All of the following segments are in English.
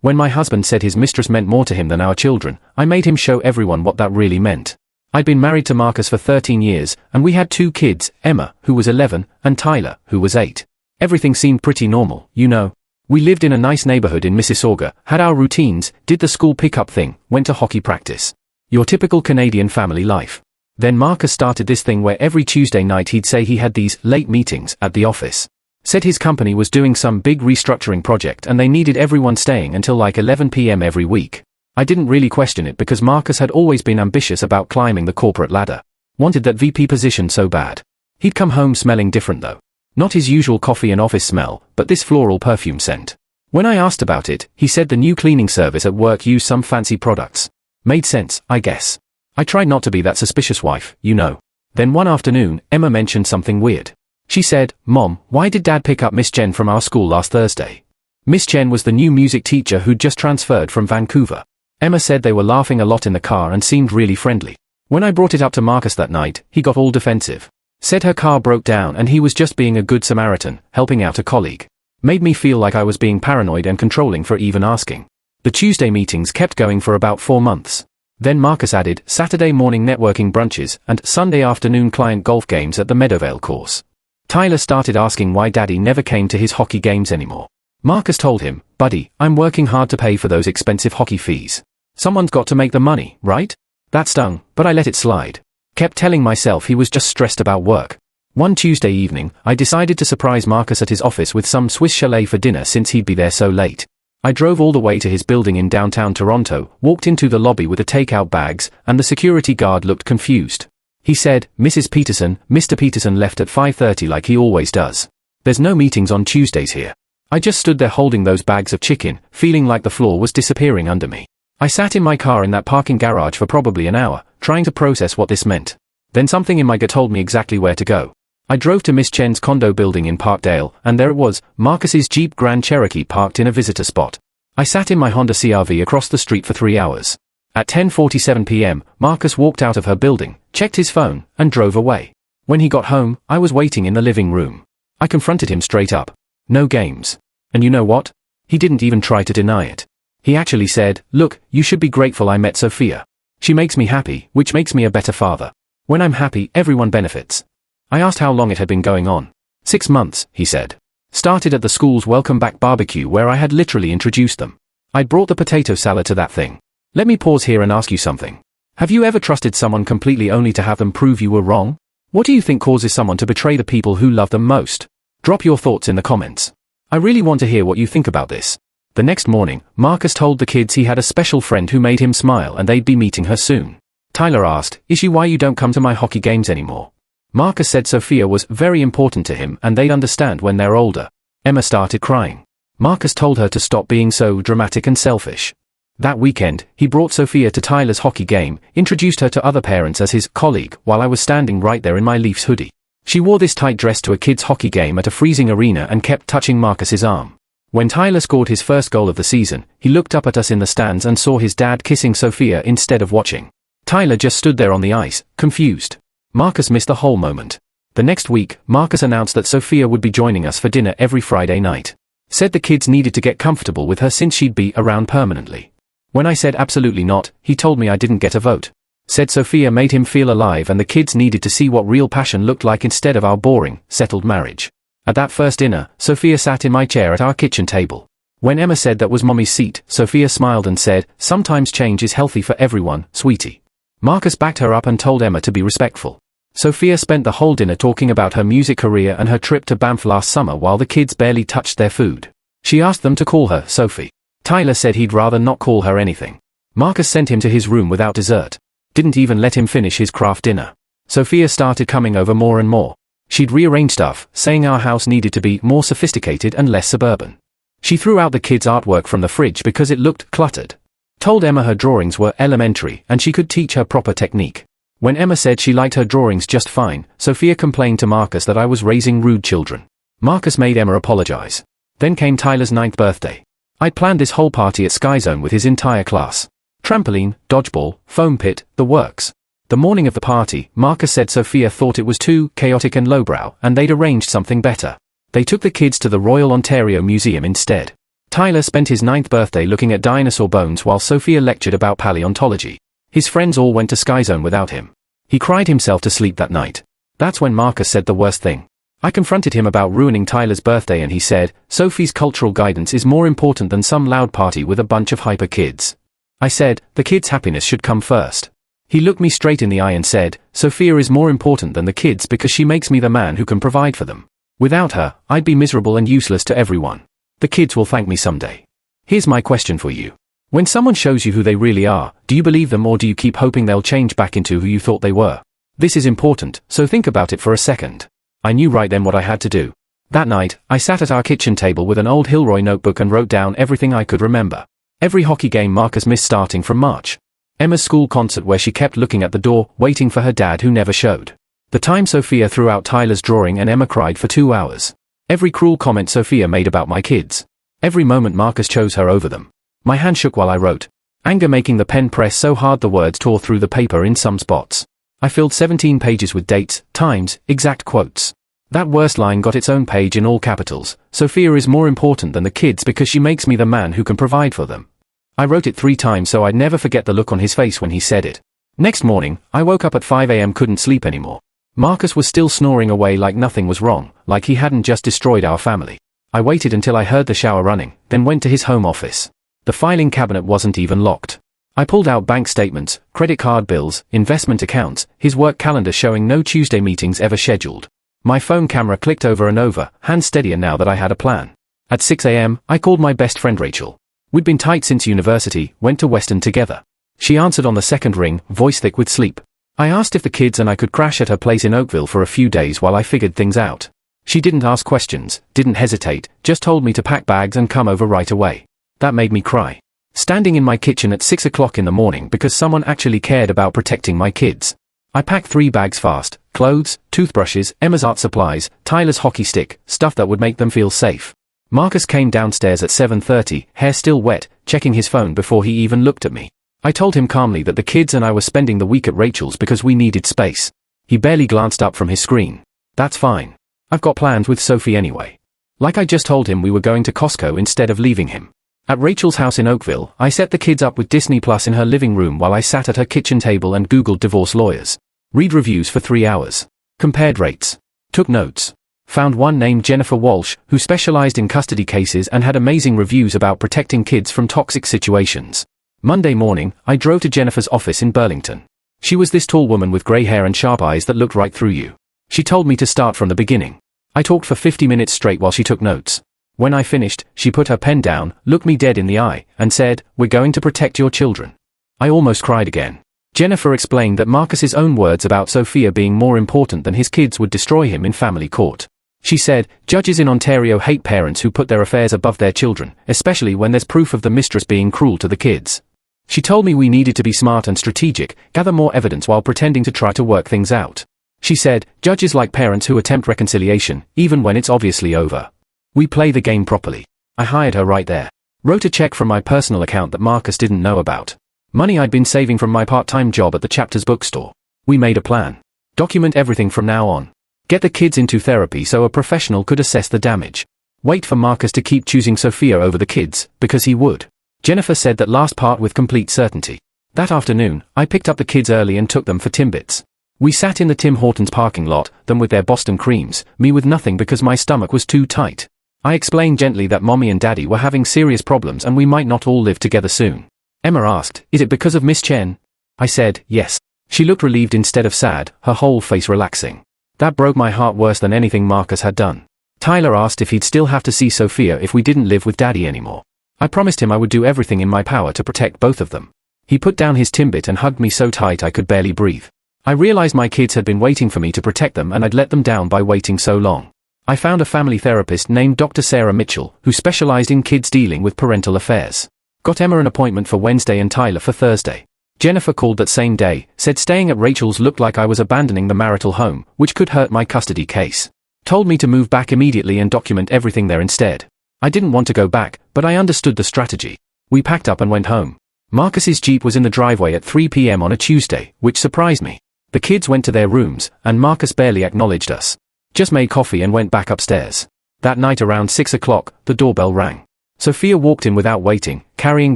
When my husband said his mistress meant more to him than our children, I made him show everyone what that really meant. I'd been married to Marcus for 13 years, and we had 2 kids, Emma, who was 11, and Tyler, who was 8. Everything seemed pretty normal, you know. We lived in a nice neighborhood in Mississauga, had our routines, did the school pickup thing, went to hockey practice. Your typical Canadian family life. Then Marcus started this thing where every Tuesday night he'd say he had these late meetings at the office. Said his company was doing some big restructuring project and they needed everyone staying until like 11 p.m. every week. I didn't really question it because Marcus had always been ambitious about climbing the corporate ladder. Wanted that VP position so bad. He'd come home smelling different though. Not his usual coffee and office smell, but this floral perfume scent. When I asked about it, he said the new cleaning service at work used some fancy products. Made sense, I guess. I tried not to be that suspicious wife, you know. Then one afternoon, Emma mentioned something weird. She said, "Mom, why did Dad pick up Miss Jen from our school last Thursday?" Miss Jen was the new music teacher who'd just transferred from Vancouver. Emma said they were laughing a lot in the car and seemed really friendly. When I brought it up to Marcus that night, he got all defensive. Said her car broke down and he was just being a good Samaritan, helping out a colleague. Made me feel like I was being paranoid and controlling for even asking. The Tuesday meetings kept going for about 4 months. Then Marcus added Saturday morning networking brunches and Sunday afternoon client golf games at the Meadowvale course. Tyler started asking why Daddy never came to his hockey games anymore. Marcus told him, "Buddy, I'm working hard to pay for those expensive hockey fees. Someone's got to make the money, right?" That stung, but I let it slide. Kept telling myself he was just stressed about work. One Tuesday evening, I decided to surprise Marcus at his office with some Swiss chalet for dinner since he'd be there so late. I drove all the way to his building in downtown Toronto, walked into the lobby with the takeout bags, and the security guard looked confused. He said, "Mrs. Peterson, Mr. Peterson left at 5:30 like he always does. There's no meetings on Tuesdays here." I just stood there holding those bags of chicken, feeling like the floor was disappearing under me. I sat in my car in that parking garage for probably an hour, trying to process what this meant. Then something in my gut told me exactly where to go. I drove to Miss Chen's condo building in Parkdale, and there it was, Marcus's Jeep Grand Cherokee parked in a visitor spot. I sat in my Honda CR-V across the street for 3 hours. At 10:47 p.m., Marcus walked out of her building, checked his phone, and drove away. When he got home, I was waiting in the living room. I confronted him straight up. No games. And you know what? He didn't even try to deny it. He actually said, "Look, you should be grateful I met Sophia. She makes me happy, which makes me a better father. When I'm happy, everyone benefits." I asked how long it had been going on. 6 months, he said. Started at the school's welcome back barbecue where I had literally introduced them. I'd brought the potato salad to that thing. Let me pause here and ask you something. Have you ever trusted someone completely only to have them prove you were wrong? What do you think causes someone to betray the people who love them most? Drop your thoughts in the comments. I really want to hear what you think about this. The next morning, Marcus told the kids he had a special friend who made him smile and they'd be meeting her soon. Tyler asked, "Is she why you don't come to my hockey games anymore?" Marcus said Sophia was very important to him and they'd understand when they're older. Emma started crying. Marcus told her to stop being so dramatic and selfish. That weekend, he brought Sophia to Tyler's hockey game, introduced her to other parents as his colleague while I was standing right there in my Leafs hoodie. She wore this tight dress to a kids' hockey game at a freezing arena and kept touching Marcus's arm. When Tyler scored his first goal of the season, he looked up at us in the stands and saw his dad kissing Sophia instead of watching. Tyler just stood there on the ice, confused. Marcus missed the whole moment. The next week, Marcus announced that Sophia would be joining us for dinner every Friday night. Said the kids needed to get comfortable with her since she'd be around permanently. When I said absolutely not, he told me I didn't get a vote. Said Sophia made him feel alive and the kids needed to see what real passion looked like instead of our boring, settled marriage. At that first dinner, Sophia sat in my chair at our kitchen table. When Emma said that was Mommy's seat, Sophia smiled and said, "Sometimes change is healthy for everyone, sweetie." Marcus backed her up and told Emma to be respectful. Sophia spent the whole dinner talking about her music career and her trip to Banff last summer while the kids barely touched their food. She asked them to call her Sophie. Tyler said he'd rather not call her anything. Marcus sent him to his room without dessert. Didn't even let him finish his craft dinner. Sophia started coming over more and more. She'd rearrange stuff, saying our house needed to be more sophisticated and less suburban. She threw out the kids' artwork from the fridge because it looked cluttered. Told Emma her drawings were elementary and she could teach her proper technique. When Emma said she liked her drawings just fine, Sophia complained to Marcus that I was raising rude children. Marcus made Emma apologize. Then came Tyler's 9th birthday. I'd planned this whole party at Sky Zone with his entire class. Trampoline, dodgeball, foam pit, the works. The morning of the party, Marcus said Sophia thought it was too chaotic and lowbrow and they'd arranged something better. They took the kids to the Royal Ontario Museum instead. Tyler spent his 9th birthday looking at dinosaur bones while Sophia lectured about paleontology. His friends all went to Sky Zone without him. He cried himself to sleep that night. That's when Marcus said the worst thing. I confronted him about ruining Tyler's birthday and he said, Sophie's cultural guidance is more important than some loud party with a bunch of hyper kids. I said, the kids' happiness should come first. He looked me straight in the eye and said, Sophia is more important than the kids because she makes me the man who can provide for them. Without her, I'd be miserable and useless to everyone. The kids will thank me someday. Here's my question for you. When someone shows you who they really are, do you believe them or do you keep hoping they'll change back into who you thought they were? This is important, so think about it for a second. I knew right then what I had to do. That night, I sat at our kitchen table with an old Hilroy notebook and wrote down everything I could remember. Every hockey game Marcus missed starting from March. Emma's school concert where she kept looking at the door, waiting for her dad who never showed. The time Sophia threw out Tyler's drawing and Emma cried for 2 hours. Every cruel comment Sophia made about my kids. Every moment Marcus chose her over them. My hand shook while I wrote. Anger making the pen press so hard the words tore through the paper in some spots. I filled 17 pages with dates, times, exact quotes. That worst line got its own page in all capitals. Sophia is more important than the kids because she makes me the man who can provide for them. I wrote it 3 times so I'd never forget the look on his face when he said it. Next morning, I woke up at 5 a.m. couldn't sleep anymore. Marcus was still snoring away like nothing was wrong, like he hadn't just destroyed our family. I waited until I heard the shower running, then went to his home office. The filing cabinet wasn't even locked. I pulled out bank statements, credit card bills, investment accounts, his work calendar showing no Tuesday meetings ever scheduled. My phone camera clicked over and over, hands steadier now that I had a plan. At 6 a.m., I called my best friend Rachel. We'd been tight since university, went to Weston together. She answered on the second ring, voice thick with sleep. I asked if the kids and I could crash at her place in Oakville for a few days while I figured things out. She didn't ask questions, didn't hesitate, just told me to pack bags and come over right away. That made me cry. Standing in my kitchen at 6 o'clock in the morning because someone actually cared about protecting my kids. I packed 3 bags fast, clothes, toothbrushes, Emma's art supplies, Tyler's hockey stick, stuff that would make them feel safe. Marcus came downstairs at 7:30, hair still wet, checking his phone before he even looked at me. I told him calmly that the kids and I were spending the week at Rachel's because we needed space. He barely glanced up from his screen. That's fine. I've got plans with Sophie anyway. Like I just told him we were going to Costco instead of leaving him. At Rachel's house in Oakville, I set the kids up with Disney Plus in her living room while I sat at her kitchen table and Googled divorce lawyers. Read reviews for 3 hours. Compared rates. Took notes. Found one named Jennifer Walsh, who specialized in custody cases and had amazing reviews about protecting kids from toxic situations. Monday morning, I drove to Jennifer's office in Burlington. She was this tall woman with gray hair and sharp eyes that looked right through you. She told me to start from the beginning. I talked for 50 minutes straight while she took notes. When I finished, she put her pen down, looked me dead in the eye, and said, "We're going to protect your children." I almost cried again. Jennifer explained that Marcus's own words about Sophia being more important than his kids would destroy him in family court. She said, "Judges in Ontario hate parents who put their affairs above their children, especially when there's proof of the mistress being cruel to the kids." She told me we needed to be smart and strategic, gather more evidence while pretending to try to work things out. She said, "Judges like parents who attempt reconciliation, even when it's obviously over. We play the game properly." I hired her right there. Wrote a check from my personal account that Marcus didn't know about. Money I'd been saving from my part-time job at the Chapters bookstore. We made a plan. Document everything from now on. Get the kids into therapy so a professional could assess the damage. Wait for Marcus to keep choosing Sophia over the kids, because he would. Jennifer said that last part with complete certainty. That afternoon, I picked up the kids early and took them for Timbits. We sat in the Tim Hortons parking lot, them with their Boston creams, me with nothing because my stomach was too tight. I explained gently that Mommy and Daddy were having serious problems and we might not all live together soon. Emma asked, "Is it because of Miss Chen?" I said, "Yes." She looked relieved instead of sad, her whole face relaxing. That broke my heart worse than anything Marcus had done. Tyler asked if he'd still have to see Sophia if we didn't live with Daddy anymore. I promised him I would do everything in my power to protect both of them. He put down his Timbit and hugged me so tight I could barely breathe. I realized my kids had been waiting for me to protect them and I'd let them down by waiting so long. I found a family therapist named Dr. Sarah Mitchell, who specialized in kids dealing with parental affairs. Got Emma an appointment for Wednesday and Tyler for Thursday. Jennifer called that same day, said staying at Rachel's looked like I was abandoning the marital home, which could hurt my custody case. Told me to move back immediately and document everything there instead. I didn't want to go back, but I understood the strategy. We packed up and went home. Marcus's Jeep was in the driveway at 3 p.m. on a Tuesday, which surprised me. The kids went to their rooms, and Marcus barely acknowledged us. Just made coffee and went back upstairs. That night around 6 o'clock, the doorbell rang. Sophia walked in without waiting, carrying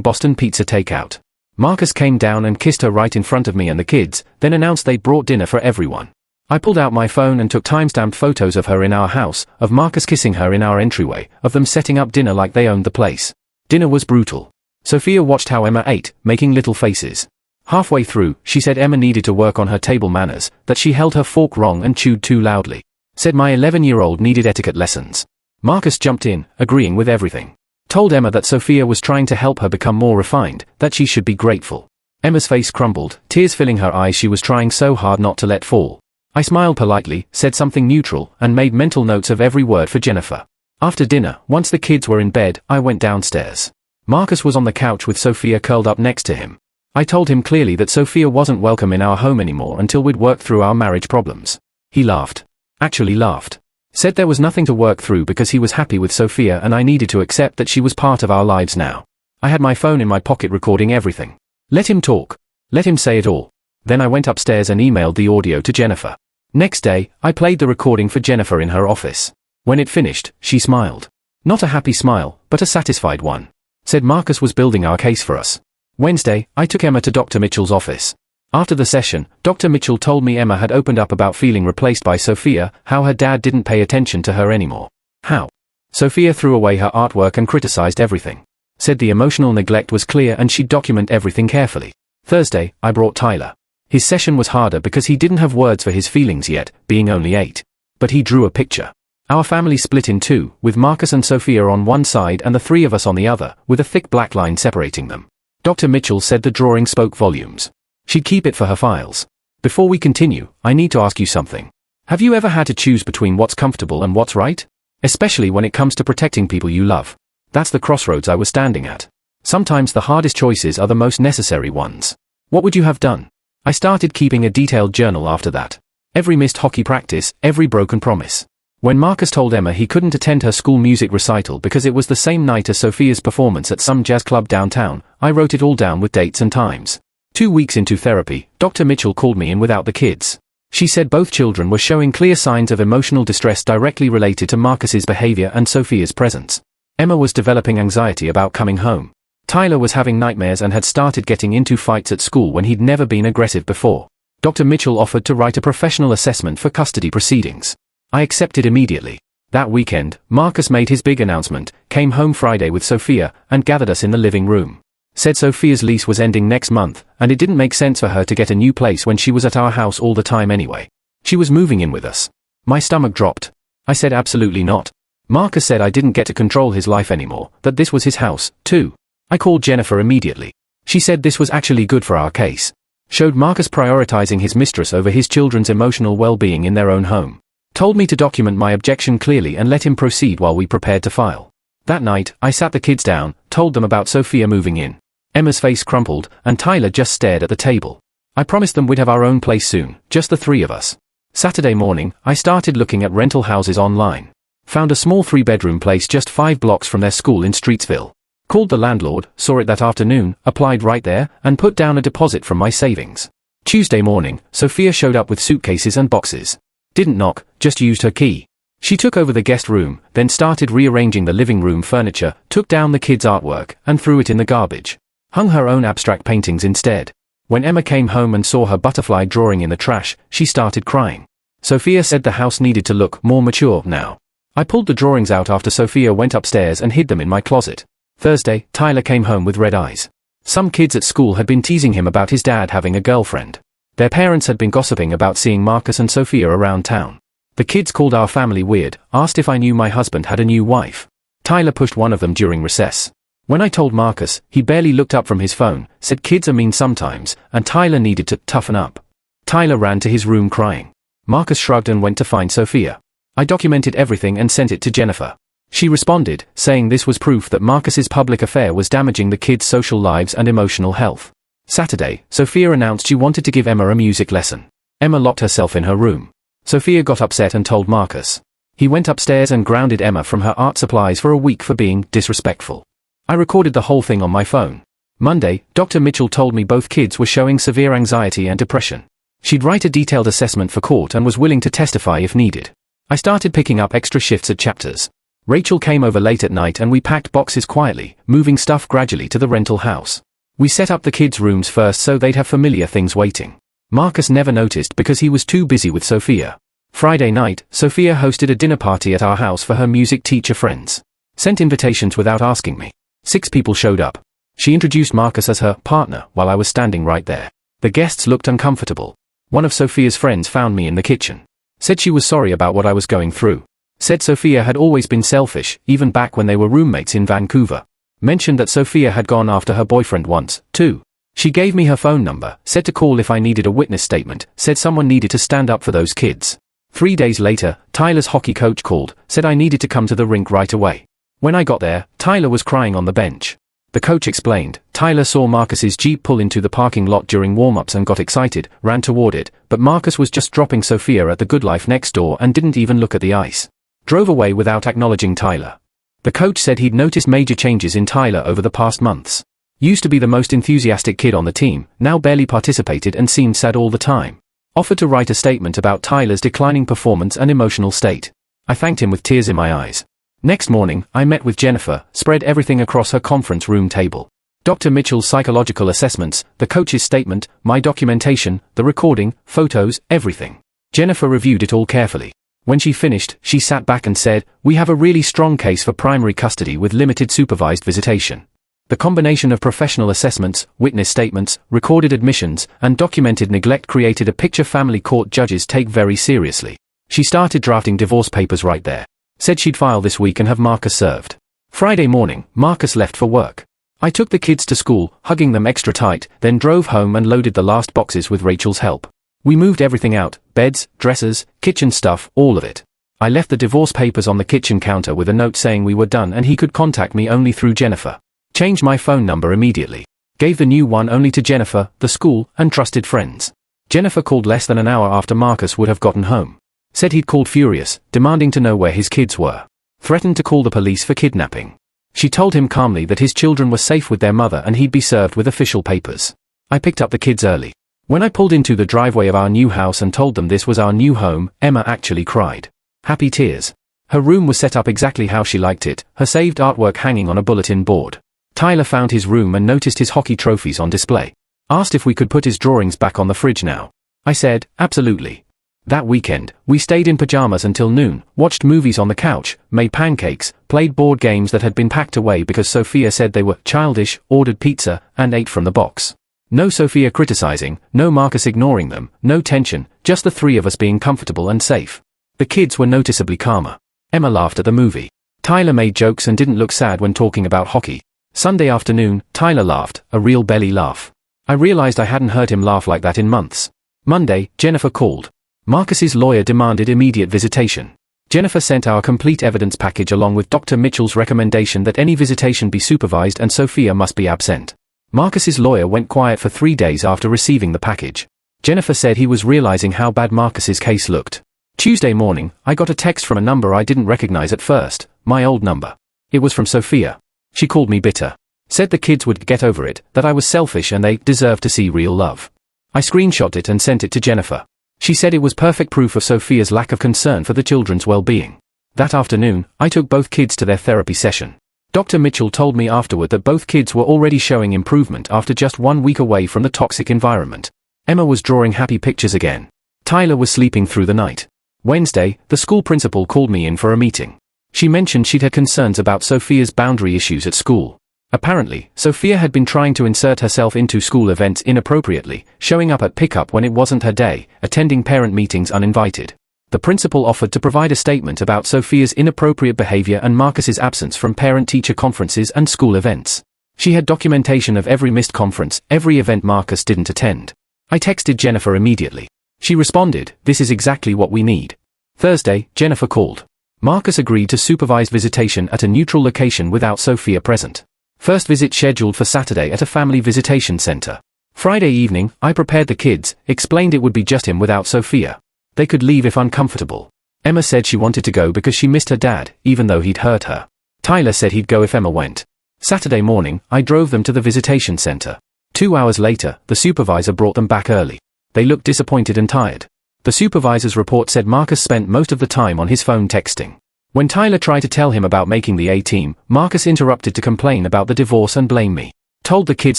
Boston pizza takeout. Marcus came down and kissed her right in front of me and the kids, then announced they'd brought dinner for everyone. I pulled out my phone and took time-stamped photos of her in our house, of Marcus kissing her in our entryway, of them setting up dinner like they owned the place. Dinner was brutal. Sophia watched how Emma ate, making little faces. Halfway through, she said Emma needed to work on her table manners, that she held her fork wrong and chewed too loudly. Said my 11-year-old needed etiquette lessons. Marcus jumped in, agreeing with everything. Told Emma that Sophia was trying to help her become more refined, that she should be grateful. Emma's face crumbled, tears filling her eyes. She was trying so hard not to let fall. I smiled politely, said something neutral, and made mental notes of every word for Jennifer. After dinner, once the kids were in bed, I went downstairs. Marcus was on the couch with Sophia curled up next to him. I told him clearly that Sophia wasn't welcome in our home anymore until we'd worked through our marriage problems. He laughed. Actually laughed. Said there was nothing to work through because he was happy with Sophia and I needed to accept that she was part of our lives now. I had my phone in my pocket recording everything. Let him talk. Let him say it all. Then I went upstairs and emailed the audio to Jennifer. Next day, I played the recording for Jennifer in her office. When it finished, she smiled. Not a happy smile, but a satisfied one. Said Marcus was building our case for us. Wednesday, I took Emma to Dr. Mitchell's office. After the session, Dr. Mitchell told me Emma had opened up about feeling replaced by Sophia, how her dad didn't pay attention to her anymore. How? Sophia threw away her artwork and criticized everything. Said the emotional neglect was clear and she'd document everything carefully. Thursday, I brought Tyler. His session was harder because he didn't have words for his feelings yet, being only 8. But he drew a picture. Our family split in two, with Marcus and Sophia on one side and the three of us on the other, with a thick black line separating them. Dr. Mitchell said the drawing spoke volumes. She'd keep it for her files. Before we continue, I need to ask you something. Have you ever had to choose between what's comfortable and what's right? Especially when it comes to protecting people you love. That's the crossroads I was standing at. Sometimes the hardest choices are the most necessary ones. What would you have done? I started keeping a detailed journal after that. Every missed hockey practice, every broken promise. When Marcus told Emma he couldn't attend her school music recital because it was the same night as Sophia's performance at some jazz club downtown, I wrote it all down with dates and times. 2 weeks into therapy, Dr. Mitchell called me in without the kids. She said both children were showing clear signs of emotional distress directly related to Marcus's behavior and Sophia's presence. Emma was developing anxiety about coming home. Tyler was having nightmares and had started getting into fights at school when he'd never been aggressive before. Dr. Mitchell offered to write a professional assessment for custody proceedings. I accepted immediately. That weekend, Marcus made his big announcement, came home Friday with Sophia, and gathered us in the living room. Said Sophia's lease was ending next month, and it didn't make sense for her to get a new place when she was at our house all the time anyway. She was moving in with us. My stomach dropped. I said absolutely not. Marcus said I didn't get to control his life anymore, that this was his house, too. I called Jennifer immediately. She said this was actually good for our case. Showed Marcus prioritizing his mistress over his children's emotional well-being in their own home. Told me to document my objection clearly and let him proceed while we prepared to file. That night, I sat the kids down, told them about Sophia moving in. Emma's face crumpled, and Tyler just stared at the table. I promised them we'd have our own place soon, just the three of us. Saturday morning, I started looking at rental houses online. Found a small 3-bedroom place just 5 blocks from their school in Streetsville. Called the landlord, saw it that afternoon, applied right there, and put down a deposit from my savings. Tuesday morning, Sophia showed up with suitcases and boxes. Didn't knock, just used her key. She took over the guest room, then started rearranging the living room furniture, took down the kids' artwork, and threw it in the garbage. Hung her own abstract paintings instead. When Emma came home and saw her butterfly drawing in the trash, she started crying. Sophia said the house needed to look more mature now. I pulled the drawings out after Sophia went upstairs and hid them in my closet. Thursday, Tyler came home with red eyes. Some kids at school had been teasing him about his dad having a girlfriend. Their parents had been gossiping about seeing Marcus and Sophia around town. The kids called our family weird, asked if I knew my husband had a new wife. Tyler pushed one of them during recess. When I told Marcus, he barely looked up from his phone, said kids are mean sometimes, and Tyler needed to toughen up. Tyler ran to his room crying. Marcus shrugged and went to find Sophia. I documented everything and sent it to Jennifer. She responded, saying this was proof that Marcus's public affair was damaging the kids' social lives and emotional health. Saturday, Sophia announced she wanted to give Emma a music lesson. Emma locked herself in her room. Sophia got upset and told Marcus. He went upstairs and grounded Emma from her art supplies for a week for being disrespectful. I recorded the whole thing on my phone. Monday, Dr. Mitchell told me both kids were showing severe anxiety and depression. She'd write a detailed assessment for court and was willing to testify if needed. I started picking up extra shifts at chapters. Rachel came over late at night and we packed boxes quietly, moving stuff gradually to the rental house. We set up the kids' rooms first so they'd have familiar things waiting. Marcus never noticed because he was too busy with Sophia. Friday night, Sophia hosted a dinner party at our house for her music teacher friends. Sent invitations without asking me. 6 people showed up. She introduced Marcus as her partner while I was standing right there. The guests looked uncomfortable. One of Sophia's friends found me in the kitchen. Said she was sorry about what I was going through. Said Sophia had always been selfish, even back when they were roommates in Vancouver. Mentioned that Sophia had gone after her boyfriend once, too. She gave me her phone number, said to call if I needed a witness statement, said someone needed to stand up for those kids. 3 days later, Tyler's hockey coach called, said I needed to come to the rink right away. When I got there, Tyler was crying on the bench. The coach explained, Tyler saw Marcus's Jeep pull into the parking lot during warm-ups and got excited, ran toward it, but Marcus was just dropping Sophia at the Good Life next door and didn't even look at the ice. Drove away without acknowledging Tyler. The coach said he'd noticed major changes in Tyler over the past months. Used to be the most enthusiastic kid on the team, now barely participated and seemed sad all the time. Offered to write a statement about Tyler's declining performance and emotional state. I thanked him with tears in my eyes. Next morning, I met with Jennifer, spread everything across her conference room table. Dr. Mitchell's psychological assessments, the coach's statement, my documentation, the recording, photos, everything. Jennifer reviewed it all carefully. When she finished, she sat back and said, we have a really strong case for primary custody with limited supervised visitation. The combination of professional assessments, witness statements, recorded admissions, and documented neglect created a picture family court judges take very seriously. She started drafting divorce papers right there. Said she'd file this week and have Marcus served. Friday morning, Marcus left for work. I took the kids to school, hugging them extra tight, then drove home and loaded the last boxes with Rachel's help. We moved everything out, beds, dressers, kitchen stuff, all of it. I left the divorce papers on the kitchen counter with a note saying we were done and he could contact me only through Jennifer. Changed my phone number immediately. Gave the new one only to Jennifer, the school, and trusted friends. Jennifer called less than an hour after Marcus would have gotten home. Said he'd called furious, demanding to know where his kids were. Threatened to call the police for kidnapping. She told him calmly that his children were safe with their mother and he'd be served with official papers. I picked up the kids early. When I pulled into the driveway of our new house and told them this was our new home, Emma actually cried. Happy tears. Her room was set up exactly how she liked it, her saved artwork hanging on a bulletin board. Tyler found his room and noticed his hockey trophies on display. Asked if we could put his drawings back on the fridge now. I said, absolutely. That weekend, we stayed in pajamas until noon, watched movies on the couch, made pancakes, played board games that had been packed away because Sophia said they were childish, ordered pizza, and ate from the box. No Sophia criticizing, no Marcus ignoring them, no tension, just the 3 of us being comfortable and safe. The kids were noticeably calmer. Emma laughed at the movie. Tyler made jokes and didn't look sad when talking about hockey. Sunday afternoon, Tyler laughed, a real belly laugh. I realized I hadn't heard him laugh like that in months. Monday, Jennifer called. Marcus's lawyer demanded immediate visitation. Jennifer sent our complete evidence package along with Dr. Mitchell's recommendation that any visitation be supervised and Sophia must be absent. Marcus's lawyer went quiet for 3 days after receiving the package. Jennifer said he was realizing how bad Marcus's case looked. Tuesday morning, I got a text from a number I didn't recognize at first, my old number. It was from Sophia. She called me bitter. Said the kids would get over it, that I was selfish and they deserved to see real love. I screenshot it and sent it to Jennifer. She said it was perfect proof of Sophia's lack of concern for the children's well-being. That afternoon, I took both kids to their therapy session. Dr. Mitchell told me afterward that both kids were already showing improvement after just 1 week away from the toxic environment. Emma was drawing happy pictures again. Tyler was sleeping through the night. Wednesday, the school principal called me in for a meeting. She mentioned she'd had concerns about Sophia's boundary issues at school. Apparently, Sophia had been trying to insert herself into school events inappropriately, showing up at pickup when it wasn't her day, attending parent meetings uninvited. The principal offered to provide a statement about Sophia's inappropriate behavior and Marcus's absence from parent-teacher conferences and school events. She had documentation of every missed conference, every event Marcus didn't attend. I texted Jennifer immediately. She responded, this is exactly what we need. Thursday, Jennifer called. Marcus agreed to supervised visitation at a neutral location without Sophia present. First visit scheduled for Saturday at a family visitation center. Friday evening, I prepared the kids, explained it would be just him without Sophia. They could leave if uncomfortable. Emma said she wanted to go because she missed her dad, even though he'd hurt her. Tyler said he'd go if Emma went. Saturday morning, I drove them to the visitation center. 2 hours later, the supervisor brought them back early. They looked disappointed and tired. The supervisor's report said Marcus spent most of the time on his phone texting. When Tyler tried to tell him about making the A-team, Marcus interrupted to complain about the divorce and blame me. Told the kids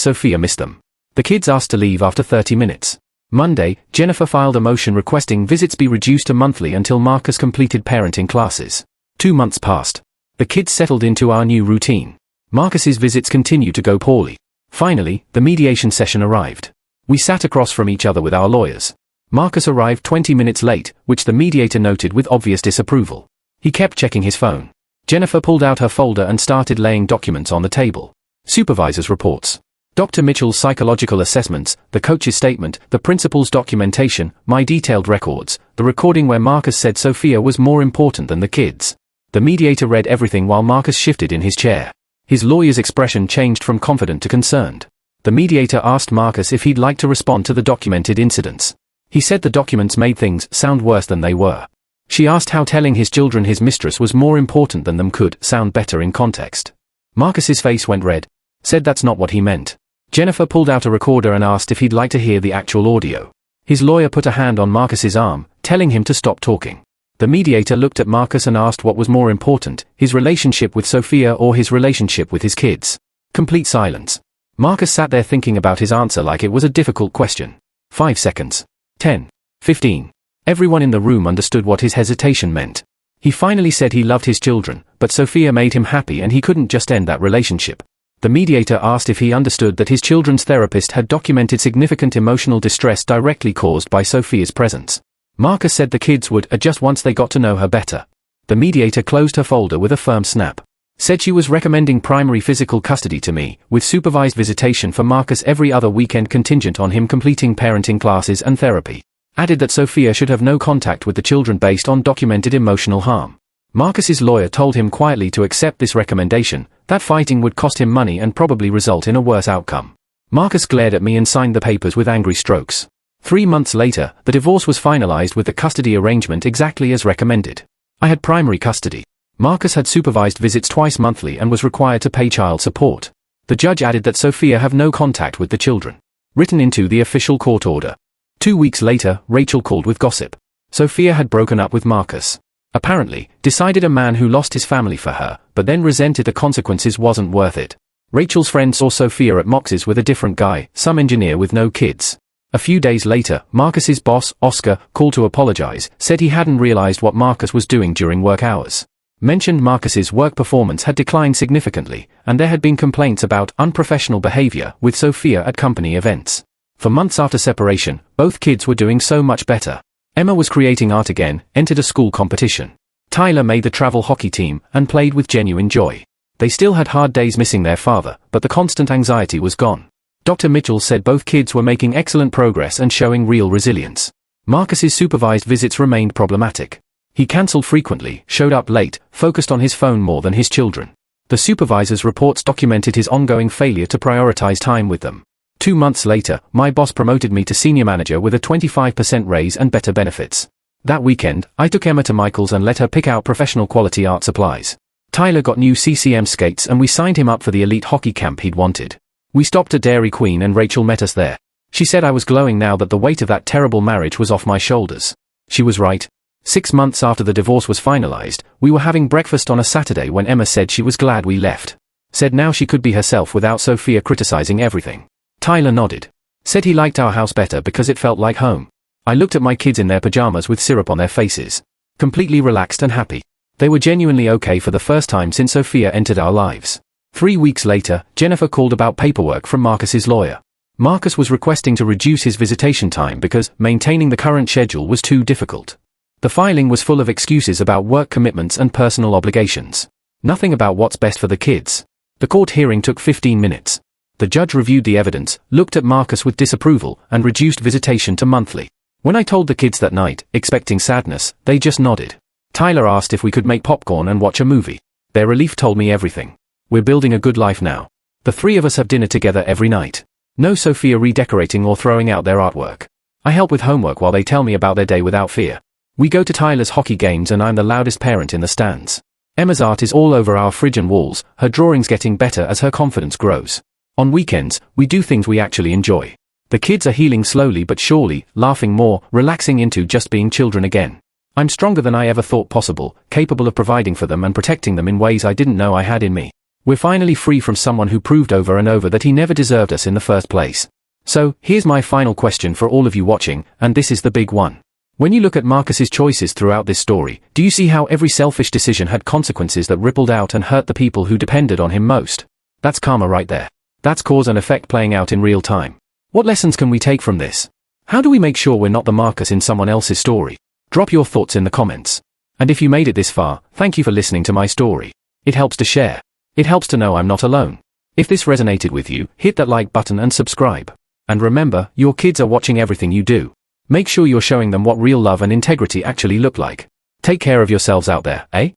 Sophia missed them. The kids asked to leave after 30 minutes. Monday, Jennifer filed a motion requesting visits be reduced to monthly until Marcus completed parenting classes. 2 months passed. The kids settled into our new routine. Marcus's visits continued to go poorly. Finally, the mediation session arrived. We sat across from each other with our lawyers. Marcus arrived 20 minutes late, which the mediator noted with obvious disapproval. He kept checking his phone. Jennifer pulled out her folder and started laying documents on the table. Supervisor's reports. Dr. Mitchell's psychological assessments, the coach's statement, the principal's documentation, my detailed records, the recording where Marcus said Sophia was more important than the kids. The mediator read everything while Marcus shifted in his chair. His lawyer's expression changed from confident to concerned. The mediator asked Marcus if he'd like to respond to the documented incidents. He said the documents made things sound worse than they were. She asked how telling his children his mistress was more important than them could sound better in context. Marcus's face went red. Said that's not what he meant. Jennifer pulled out a recorder and asked if he'd like to hear the actual audio. His lawyer put a hand on Marcus's arm, telling him to stop talking. The mediator looked at Marcus and asked what was more important, his relationship with Sophia or his relationship with his kids. Complete silence. Marcus sat there thinking about his answer like it was a difficult question. 5 seconds. 10. 15. Everyone in the room understood what his hesitation meant. He finally said he loved his children, but Sophia made him happy and he couldn't just end that relationship. The mediator asked if he understood that his children's therapist had documented significant emotional distress directly caused by Sophia's presence. Marcus said the kids would adjust once they got to know her better. The mediator closed her folder with a firm snap. Said she was recommending primary physical custody to me, with supervised visitation for Marcus every other weekend contingent on him completing parenting classes and therapy. Added that Sophia should have no contact with the children based on documented emotional harm. Marcus's lawyer told him quietly to accept this recommendation, that fighting would cost him money and probably result in a worse outcome. Marcus glared at me and signed the papers with angry strokes. 3 months later, the divorce was finalized with the custody arrangement exactly as recommended. I had primary custody. Marcus had supervised visits twice monthly and was required to pay child support. The judge added that Sophia have no contact with the children. Written into the official court order. 2 weeks later, Rachel called with gossip. Sophia had broken up with Marcus. Apparently, decided a man who lost his family for her, but then resented the consequences wasn't worth it. Rachel's friend saw Sophia at Mox's with a different guy, some engineer with no kids. A few days later, Marcus's boss, Oscar, called to apologize, said he hadn't realized what Marcus was doing during work hours. Mentioned Marcus's work performance had declined significantly, and there had been complaints about unprofessional behavior with Sophia at company events. For months after separation, both kids were doing so much better. Emma was creating art again, entered a school competition. Tyler made the travel hockey team, and played with genuine joy. They still had hard days missing their father, but the constant anxiety was gone. Dr. Mitchell said both kids were making excellent progress and showing real resilience. Marcus's supervised visits remained problematic. He cancelled frequently, showed up late, focused on his phone more than his children. The supervisor's reports documented his ongoing failure to prioritize time with them. 2 months later, my boss promoted me to senior manager with a 25% raise and better benefits. That weekend, I took Emma to Michael's and let her pick out professional quality art supplies. Tyler got new CCM skates and we signed him up for the elite hockey camp he'd wanted. We stopped at Dairy Queen and Rachel met us there. She said I was glowing now that the weight of that terrible marriage was off my shoulders. She was right. 6 months after the divorce was finalized, we were having breakfast on a Saturday when Emma said she was glad we left. Said now she could be herself without Sophia criticizing everything. Tyler nodded. Said he liked our house better because it felt like home. I looked at my kids in their pajamas with syrup on their faces. Completely relaxed and happy. They were genuinely okay for the first time since Sophia entered our lives. 3 weeks later, Jennifer called about paperwork from Marcus's lawyer. Marcus was requesting to reduce his visitation time because maintaining the current schedule was too difficult. The filing was full of excuses about work commitments and personal obligations. Nothing about what's best for the kids. The court hearing took 15 minutes. The judge reviewed the evidence, looked at Marcus with disapproval, and reduced visitation to monthly. When I told the kids that night, expecting sadness, they just nodded. Tyler asked if we could make popcorn and watch a movie. Their relief told me everything. We're building a good life now. The 3 of us have dinner together every night. No Sophia redecorating or throwing out their artwork. I help with homework while they tell me about their day without fear. We go to Tyler's hockey games and I'm the loudest parent in the stands. Emma's art is all over our fridge and walls, her drawings getting better as her confidence grows. On weekends, we do things we actually enjoy. The kids are healing slowly but surely, laughing more, relaxing into just being children again. I'm stronger than I ever thought possible, capable of providing for them and protecting them in ways I didn't know I had in me. We're finally free from someone who proved over and over that he never deserved us in the first place. So, here's my final question for all of you watching, and this is the big one. When you look at Marcus's choices throughout this story, do you see how every selfish decision had consequences that rippled out and hurt the people who depended on him most? That's karma right there. That's cause and effect playing out in real time. What lessons can we take from this? How do we make sure we're not the Marcus in someone else's story? Drop your thoughts in the comments. And if you made it this far, thank you for listening to my story. It helps to share. It helps to know I'm not alone. If this resonated with you, hit that like button and subscribe. And remember, your kids are watching everything you do. Make sure you're showing them what real love and integrity actually look like. Take care of yourselves out there, eh?